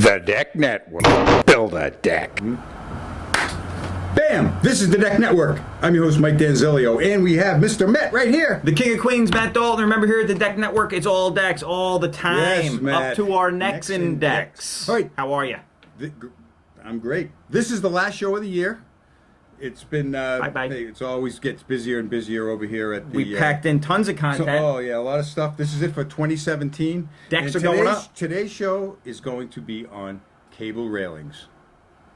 The Deck Network. Build a deck. Bam! This is the Deck Network. I'm your host, Mike Danzilio, and we have Mr. Met right here. The King of Queens, Matt Dalton. Remember, here at the Deck Network, it's all decks all the time. Yes, Matt. Up to our necks in decks. All right. How are you? I'm great. This is the last show of the year. It's been Bye-bye. It's always gets busier and busier over here at the. We packed in tons of content. Oh yeah, a lot of stuff. This is it for 2017. Decks And are going up. Today's show is going to be on cable railings.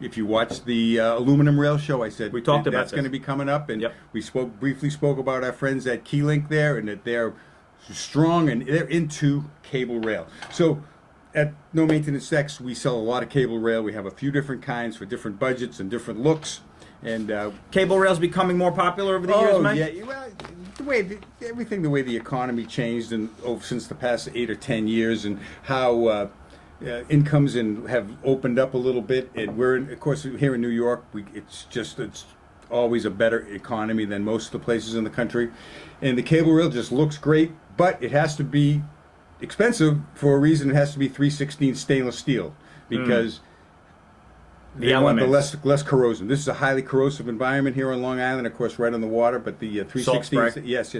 If you watch the aluminum rail show, I said We talked about that's this. going to be coming up, and Yep. we briefly spoke about our friends at Keylink there, and that they're strong and they're into cable rail. So at No Maintenance Decks, we sell a lot of cable rail. We have a few different kinds for different budgets and different looks. And Cable rail's becoming more popular over the years, Mike? yeah, well, the way the economy changed and since the past 8 or 10 years, and how incomes have opened up a little bit. And of course, here in New York, it's always a better economy than most of the places in the country. And the cable rail just looks great, but it has to be expensive for a reason. It has to be 316 stainless steel because. They want the less corrosion. This is a highly corrosive environment here on Long Island, of course, right on the water. But the 316, yes.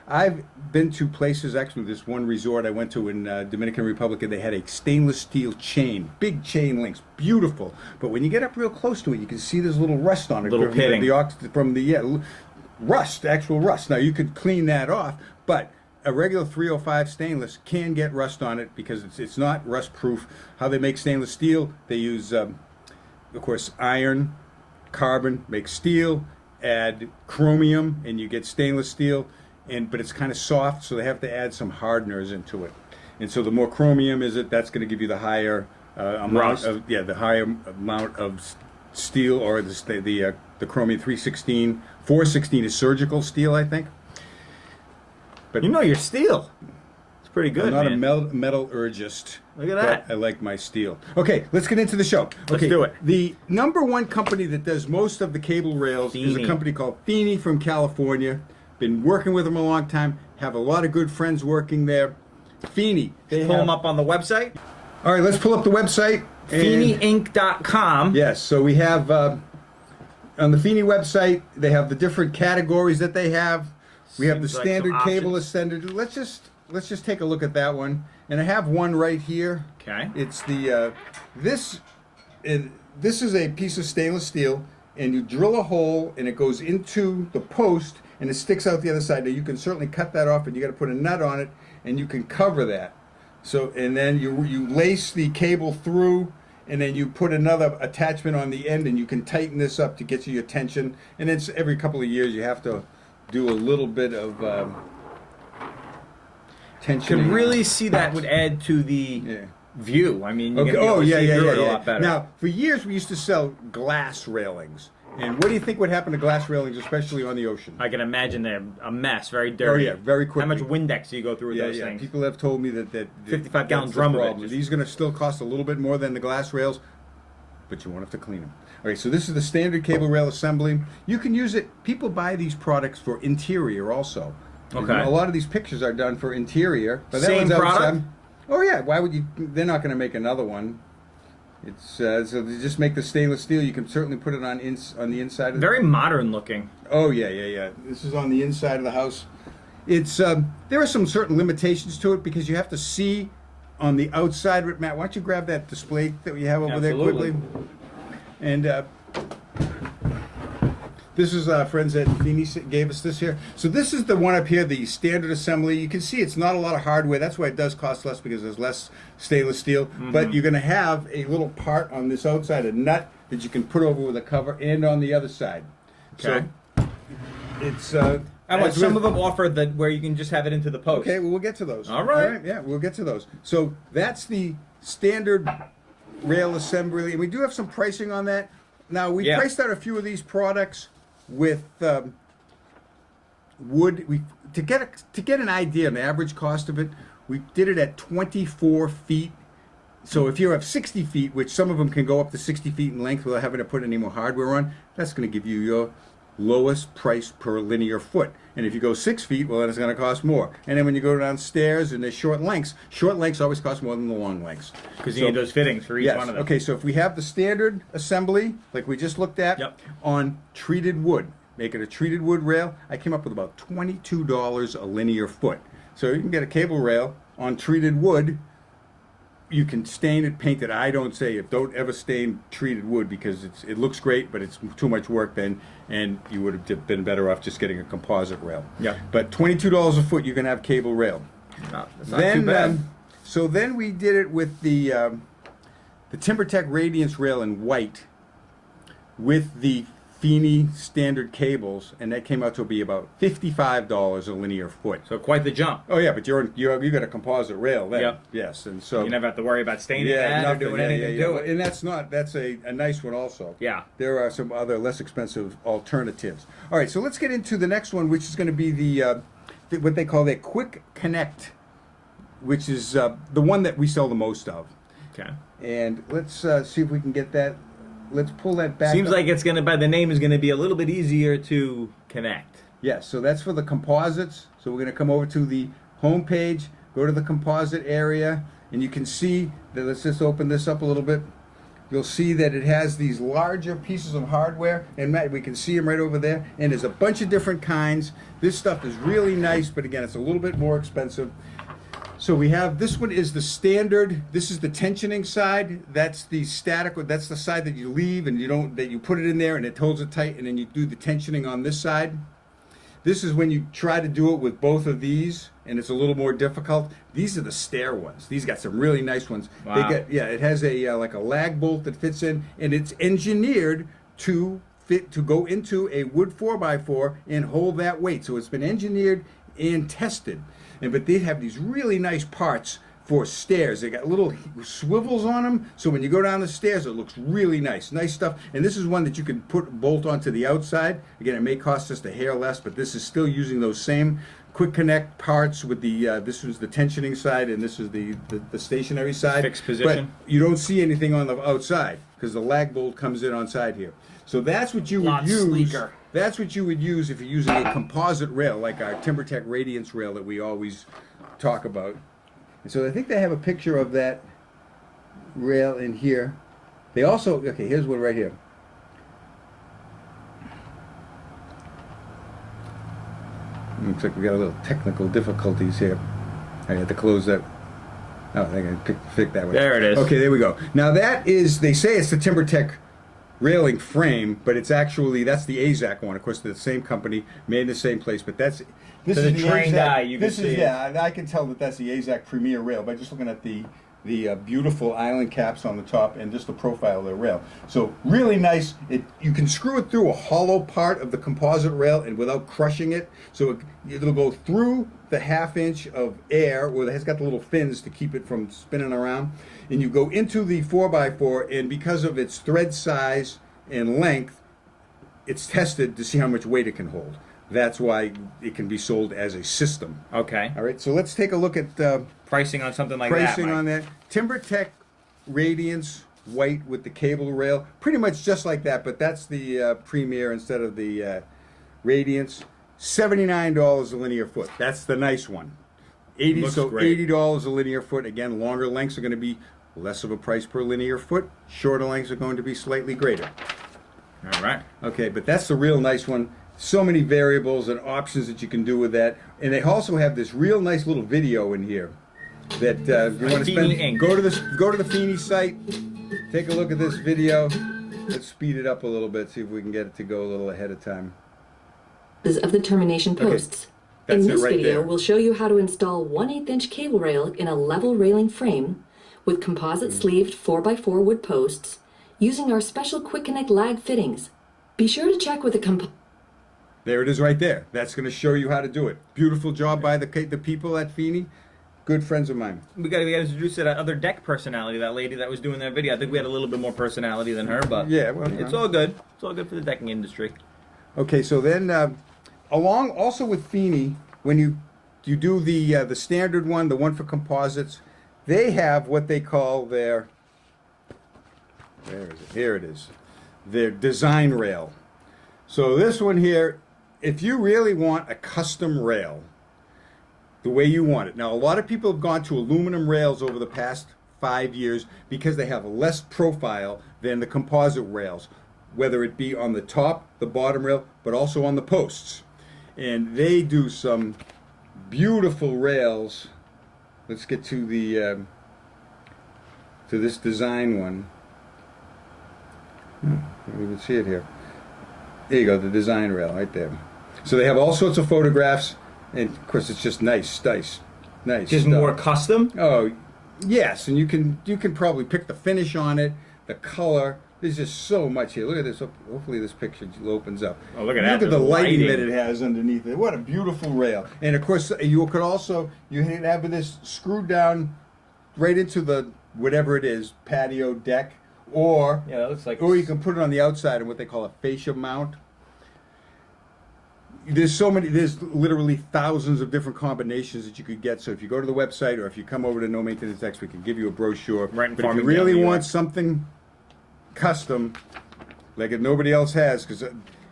I've been to places. Actually, this one resort I went to in Dominican Republic, and they had a stainless steel chain, big chain links, beautiful. But when you get up real close to it, you can see there's a little rust on it. Little pitting. Rust, actual rust. Now you could clean that off, but a regular 305 stainless can get rust on it because it's not rust proof. How they make stainless steel? They use of course, iron, carbon, make steel, add chromium, and you get stainless steel. But it's kind of soft, so they have to add some hardeners into it. And so the more chromium that's going to give you the higher amount of steel, or the chromium 316. 416 is surgical steel, I think. But You know your steel. It's pretty good, I'm not man. a metallurgist. Look at that. But I like my steel. Okay, let's get into the show. Let's do it. The number one company that does most of the cable rails is a Feeney. company called Feeney from California. Been working with them a long time. Have a lot of good friends working there. Feeney. Pull them up on the website. All right, let's pull up the website. FeeneyInc.com. Yes, so we have on the Feeney website, they have the different categories that they have. We have the Seems like standard some cable options. extender. Let's just take a look at that one. And I have one right here. Okay. It's the this is a piece of stainless steel, and you drill a hole, and it goes into the post, and it sticks out the other side. Now you can certainly cut that off, and you got to put a nut on it, and you can cover that. So, and then you lace the cable through, and then you put another attachment on the end, and you can tighten this up to get you your tension. And then every couple of years you have to do a little bit of tension. Could really see that would add to the view. I mean, you're Okay. gonna be able to see through it a Yeah. lot better. Now, for years we used to sell glass railings. And what do you think would happen to glass railings, especially on the ocean? I can imagine they're a mess, very Oh dirty. yeah, very quickly. How much Windex do you go through with those Yeah. things? People have told me that 55-gallon that's the drum of it, problem. just- These are going to still cost a little bit more than the glass rails, but you won't have to clean them. All right, so this is the standard cable rail assembly. You can use it. People buy these products for interior also. Okay. A lot of these pictures are done for interior. But that Same one's product? outside. Oh yeah. Why would you? They're not going to make another one. It's so they just make the stainless steel. You can certainly put it on the inside of Very modern looking. Oh yeah. This is on the inside of the house. It's there are some certain limitations to it because you have to see on the outside of it. Matt, why don't you grab that display that we have over Absolutely. there quickly? And this is our friends at Feeney gave us this here. So this is the one up here, the standard assembly. You can see it's not a lot of hardware. That's why it does cost less because there's less stainless steel. But you're going to have a little part on this outside, a nut that you can put over with a cover, and on the other side. Okay. So it's And what, some of them offer that where you can just have it into the post. okay. Well, we'll get to those. All right. Yeah, we'll get to those. So that's the standard rail assembly, and we do have some pricing on that. Now we priced out a few of these products with wood. To get an idea, an average cost of it, we did it at 24 feet. So if you have 60 feet, which some of them can go up to 60 feet in length without having to put any more hardware on, that's going to give you your lowest price per linear foot. And if you go 6 feet, well, then it's going to cost more. And then when you go downstairs and there's short lengths always cost more than the long lengths. Because you need those fittings for each Yes. one of them. Okay, so if we have the standard assembly, like we just looked at, Yep. on treated wood, make it a treated wood rail, I came up with about $22 a linear foot. So you can get a cable rail on treated wood. You can stain it, paint it. I don't don't ever stain treated wood because it looks great, but it's too much work then, and you would have been better off just getting a composite rail. Yeah. But $22 a foot, you can have cable rail. No, that's not too bad. So then we did it with the TimberTech Radiance rail in white with the Feeney standard cables, and that came out to be about $55 a linear foot. So quite the jump. Oh yeah, but you got a composite rail then. Yep. Yes, and so You never have to worry about staining that nothing. or doing Yeah, anything yeah, to yeah. it. And that's a nice one also. Yeah. There are some other less expensive alternatives. All right, so let's get into the next one, which is going to be the what they call the Quick Connect, which is the one that we sell the most of. Okay. And let's see if we can get that. Let's pull that back. Seems up. like it's gonna. By the name is gonna be a little bit easier to connect. Yes, so that's for the composites. So we're going to come over to the home page, go to the composite area, and you can see that, let's just open this up a little bit. You'll see that it has these larger pieces of hardware, and Matt, we can see them right over there, and there's a bunch of different kinds. This stuff is really nice, but again, it's a little bit more expensive. So we have, this one is the standard, this is the tensioning side, that's the static, that's the side that you leave and that you put it in there and it holds it tight, and then you do the tensioning on this side. This is when you try to do it with both of these, and it's a little more difficult. These are the stair ones. These got some really nice ones. Wow. It has a like a lag bolt that fits in, and it's engineered to go into a wood 4x4 and hold that weight. So it's been engineered and tested. But they have these really nice parts for stairs. They got little swivels on them, so when you go down the stairs, it looks really nice. Nice stuff. And this is one that you can bolt onto the outside. Again, it may cost just a hair less, but this is still using those same Quick Connect parts with the, this was the tensioning side, and this is the stationary side. Fixed position. But you don't see anything on the outside, because the lag bolt comes in on side here. So that's what you would Lot use. sleeker. That's what you would use if you're using a composite rail, like our TimberTech Radiance rail that we always talk about. And so I think they have a picture of that rail in here. They also, okay, here's one right here. Looks like we got a little technical difficulties here. I had to close that. Oh, I think I picked that one. There it is. Okay, there we go. Now that is, they say it's the TimberTech railing frame, but it's actually, that's the AZAC one. Of course, they're the same company, made in the same place, but this To is the the trained AZAC. eye, you can This see is, it. yeah, I can tell that that's the AZAC Premier rail by just looking at the beautiful island caps on the top and just the profile of the rail. So really nice. You can screw it through a hollow part of the composite rail and without crushing it. So it'll go through the 1/2 inch of air, where it has got the little fins to keep it from spinning around. And you go into the 4x4, and because of its thread size and length, it's tested to see how much weight it can hold. That's why it can be sold as a system. Okay. All right, so let's take a look at Pricing on something like pricing that. Mike. on that. TimberTech Radiance white with the cable rail, pretty much just like that, but that's the Premier instead of the Radiance. $79 a linear foot. That's the nice one. Looks great. $80 a linear foot. Again, longer lengths are going to be less of a price per linear foot. Shorter lengths are going to be slightly greater. All right. Okay, but that's the real nice one. So many variables and options that you can do with that. And they also have this real nice little video in here that if you want to Feeney spend, Inc. go to the Feeney site, take a look at this video. Let's speed it up a little bit, see if we can get it to go a little ahead of time. Of the termination posts. That's In it this right video, there. we'll show you how to install 1/8 inch cable rail in a level railing frame with composite sleeved 4x4 wood posts using our special Quick Connect lag fittings. Be sure to check with the There it is right there. That's going to show you how to do it. Beautiful job by the people at Feeney. Good friends of mine. We got to introduce that other deck personality, that lady that was doing that video. I think we had a little bit more personality than her, but Yeah, well, it's all good. It's all good for the decking industry. Okay, so then along also with Feeney, when you do the standard one, the one for composites, they have what they call their, where is it? Here it is, their design rail. So this one here, if you really want a custom rail, the way you want it. Now, a lot of people have gone to aluminum rails over the past 5 years because they have less profile than the composite rails, whether it be on the top, the bottom rail, but also on the posts. And they do some beautiful rails. Let's get to the to this design one. You can see it here. There you go, the design rail right there. So they have all sorts of photographs, and of course it's just nice. Just stuff. more custom. Oh, yes, and you can probably pick the finish on it, the color. There's just so much here. Look at this. Hopefully this picture opens up. Oh, look at that. Look at the There's lighting that lighting. it has underneath it. What a beautiful rail. And of course, you could also, you have this screwed down right into the, whatever it is, patio deck, or Yeah, that looks like. or you can put it on the outside in what they call a fascia mount. There's literally thousands of different combinations that you could get. So if you go to the website or if you come over to No Maintenance X, we can give you a brochure. Right in But if you Farmingdale, really New York. want something custom, like if nobody else has, because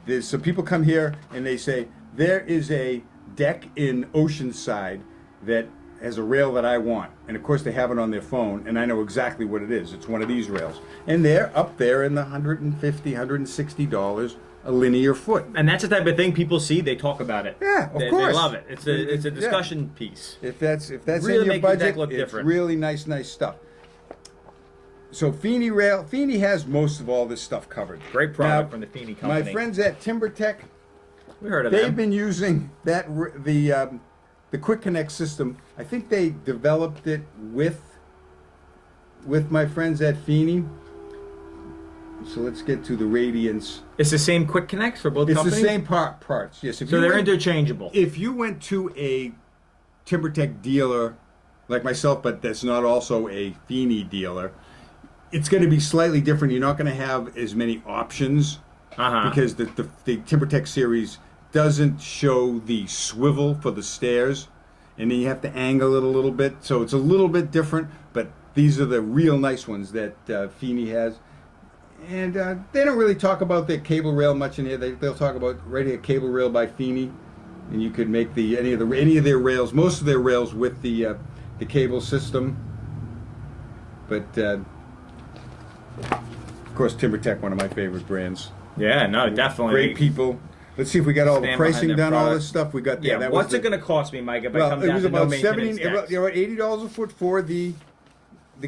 there's some people come here and they say, there is a deck in Oceanside that has a rail that I want. And of course they have it on their phone, and I know exactly what it is. It's one of these rails. And they're up there in the $150, $160 a linear foot. And that's the type of thing people see. They talk about it. Yeah, of They course. love it. It's a Yeah. discussion piece. If that's Really in your make your deck budget, look it's different. really nice stuff. So Feeney has most of all this stuff covered. Great product Now, from the Feeney company. My friends at TimberTech, We heard of they've them. been using the Quick Connect system. I think they developed it with my friends at Feeney. So let's get to the Radiance. It's the same Quick Connects for both It's companies? the same parts. Yes. If So you they're went- interchangeable. If you went to a TimberTech dealer like myself, but that's not also a Feeney dealer, it's going to be slightly different. You're not going to have as many options Uh-huh. because the TimberTech series doesn't show the swivel for the stairs, and then you have to angle it a little bit. So it's a little bit different, but these are the real nice ones that Feeney has. And they don't really talk about their cable rail much in here. They'll talk about right here, cable rail by Feeney, and you could make any of their rails, most of their rails with the cable system. But of course, TimberTech, one of my favorite brands. Yeah, no, definitely. Great people. Let's see if we got all the Stand pricing behind their done, all product. this stuff. We got Yeah, that. what's it going to cost me, Mike, if I Well, come it down was to no about maintenance decks? $80 a foot for the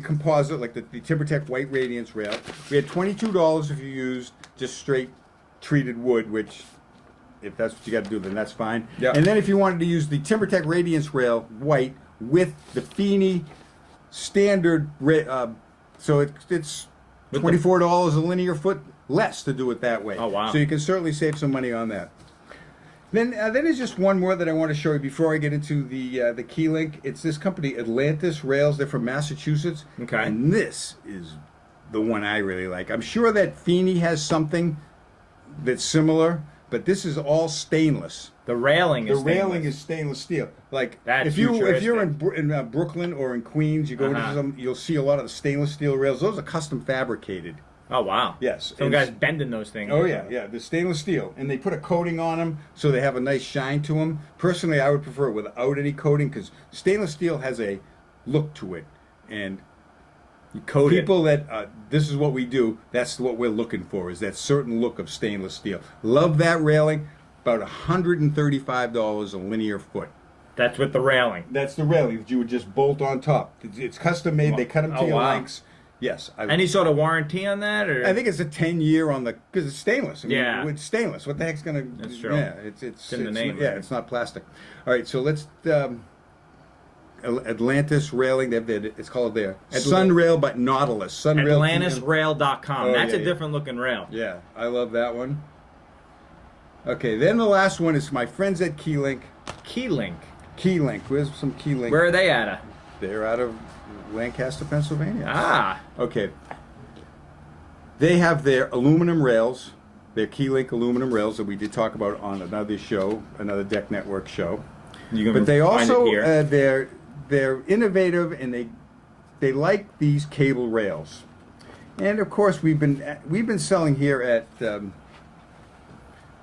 composite, like the TimberTech White Radiance rail. We had $22 if you used just straight treated wood, which if that's what you got to do, then that's fine. Yeah. And then if you wanted to use the TimberTech Radiance rail white with the Feeney standard, so it's With the- $24 a linear foot less to do it that way. Oh, wow. So you can certainly save some money on that. Then there's just one more that I want to show you before I get into the key link. It's this company, Atlantis Rails. They're from Massachusetts. Okay. And this is the one I really like. I'm sure that Feeney has something that's similar, but this is all stainless. The railing The is railing stainless. is stainless steel. Like That's if you're in futuristic. Brooklyn or in Queens, you go Uh-huh. to some, you'll see a lot of the stainless steel rails. Those are custom fabricated. Oh, wow. Yes. Some And- guy's bending those things. Oh yeah, the stainless steel, and they put a coating on them so they have a nice shine to them. Personally, I would prefer it without any coating because stainless steel has a look to it, and You coat people that this is what we do. That's what we're looking for, is that certain look of stainless steel. Love that railing. About $135 a linear foot. That's with the railing. That's the railing that you would just bolt on top. It's custom made. They cut them to Oh, your wow. lengths. Yes, Any sort of warranty on that? Or I think it's a 10-year on the, because it's stainless. I mean, Yeah. it's stainless. What the heck's gonna? That's true. Yeah, it's in the name, Yeah, right? it's not plastic. All right, so let's Atlantis railing. It's called there Sunrail, but Nautilus. Sunrail. AtlantisRail.com. Oh, That's yeah, a yeah. different looking rail. Yeah, I love that one. Okay, then the last one is my friends at Keylink. Keylink. Keylink. Where's some Keylink? Where are they at? They're out of Lancaster, Pennsylvania. Ah. Okay. They have their aluminum rails, their Keylink aluminum rails that we did talk about on another show, another Deck Network show. You can But they find also it here. they're innovative, and they like these cable rails. And of course we've been selling here at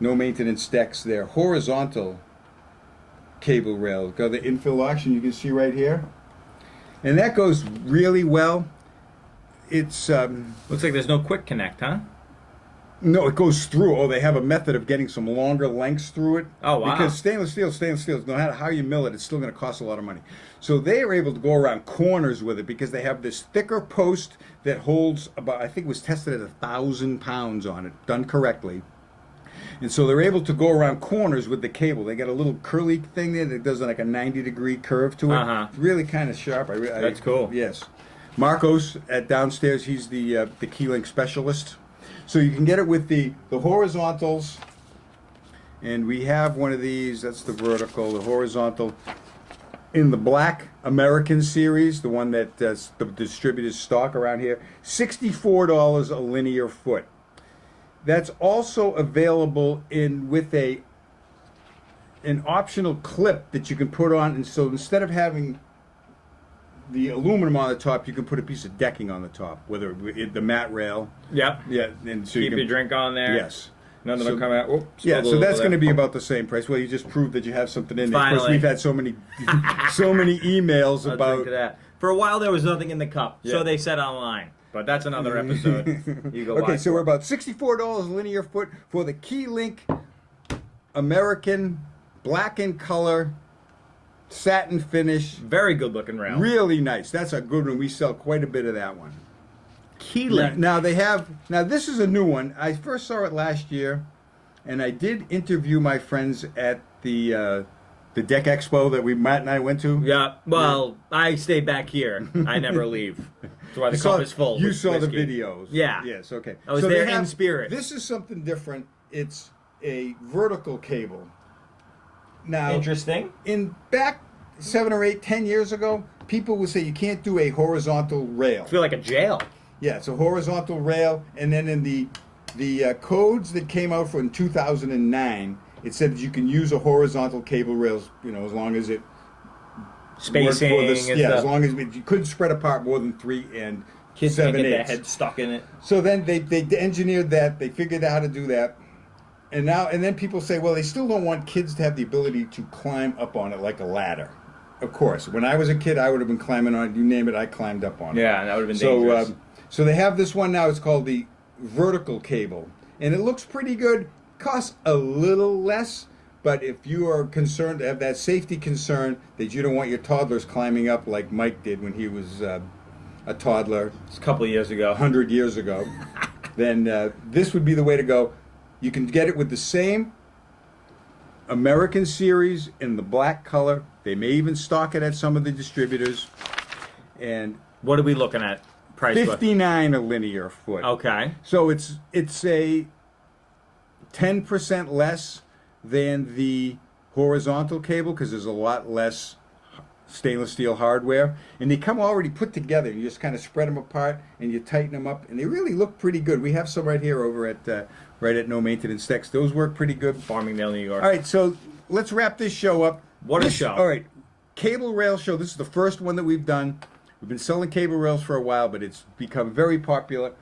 no maintenance decks. They're horizontal cable rail. Got the infill option you can see right here, and that goes really well. It's Looks like there's no quick connect, huh? no, it goes through. Oh, they have a method of getting some longer lengths through it. Oh, wow. Because stainless steel, no matter how you mill it, it's still going to cost a lot of money. So they are able to go around corners with it because they have this thicker post that holds about, I think it was tested at 1,000 pounds on it, done correctly. And so they're able to go around corners with the cable. They got a little curly thing there that does like a 90-degree curve to it. Uh-huh. It's really kind of sharp. That's cool. Yes. Marcos at downstairs, he's the Keylink specialist. So you can get it with the horizontals, and we have one of these. That's the vertical, the horizontal, in the black American series, the one that the distributors stock around here. $64 a linear foot. That's also available with an optional clip that you can put on, and so instead of having the aluminum on the top, you can put a piece of decking on the top, whether the mat rail. Yep. Yeah, and so Keep you can, your drink on there. Yes. Nothing So- will come out. Oops, Yeah, spilled a so little that's bit going to there. be about the same price. Well, you just proved that you have something in there. Of course, Finally. we've had so many emails I'll about. drink to that. For a while, there was nothing in the cup, Yeah. so they said online. But that's another episode. You go Okay, watch so for we're it. about $64 a linear foot for the Keylink American black in color satin finish. Very good looking rail. Really nice. That's a good one. We sell quite a bit of that one. Keylink. Now they have. Now this is a new one. I first saw it last year, and I did interview my friends at the Deck Expo that Matt and I went to. Yeah, well, I stay back here. I never leave. That's why the You cup saw- is full. You with saw the whiskey. videos. Yeah. Yes. Okay. I was So there they in spirit. This is something different. It's a vertical cable. Now, Interesting. in back 7 or 8, 10 years ago, people would say you can't do a horizontal rail. I feel like a jail. Yeah, it's a horizontal rail, and then in the codes that came out in 2009, it said that you can use a horizontal cable rails, as long as it Spacing worked and for yeah, stuff. as long as you couldn't spread apart more than 3 and Kids can't 7 get their eighths. head stuck in it. So then they engineered that. They figured out how to do that. And then people say, well, they still don't want kids to have the ability to climb up on it like a ladder. Of course, when I was a kid, I would have been climbing on it. You name it, I climbed up on it. Yeah, that would have been So, dangerous. so they have this one now. It's called the vertical cable, and it looks pretty good. Costs a little less, but if you are concerned, have that safety concern that you don't want your toddlers climbing up like Mike did when he was a toddler It's a couple of years ago. 100 years ago, then this would be the way to go. You can get it with the same American series in the black color. They may even stock it at some of the distributors. And What are we looking at? Price book? $59 a linear foot. Okay. So it's a 10% less than the horizontal cable because there's a lot less stainless steel hardware, and they come already put together. You just kind of spread them apart and you tighten them up, and they really look pretty good. We have some right here over at right at No Maintenance Decks. Those work pretty good. Farmingdale, New York. All right, so let's wrap this show up. What a This- show. All right, cable rail show. This is the first one that we've done. We've been selling cable rails for a while, but it's become very popular.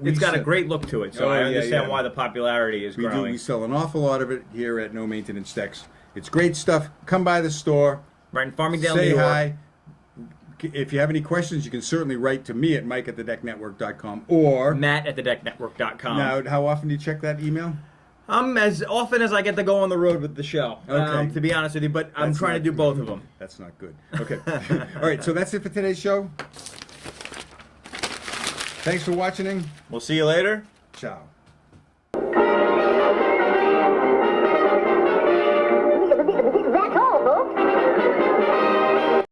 It's got a sell- great look to it, so Oh, I yeah, understand yeah. why the popularity is We do. growing. We sell an awful lot of it here at No Maintenance Decks. It's great stuff. Come by the store. Right in Farmingdale, Say New York. hi. If you have any questions, you can certainly write to me at mike@thedecknetwork.com or Matt at thedecknetwork.com. now. How often do you check that email? As often as I get to go on the road with the show, Okay. to be honest with you, but I'm That's trying to not- do both of them. That's not good. Okay. All right. So that's it for today's show. Thanks for watching. We'll see you later. Ciao.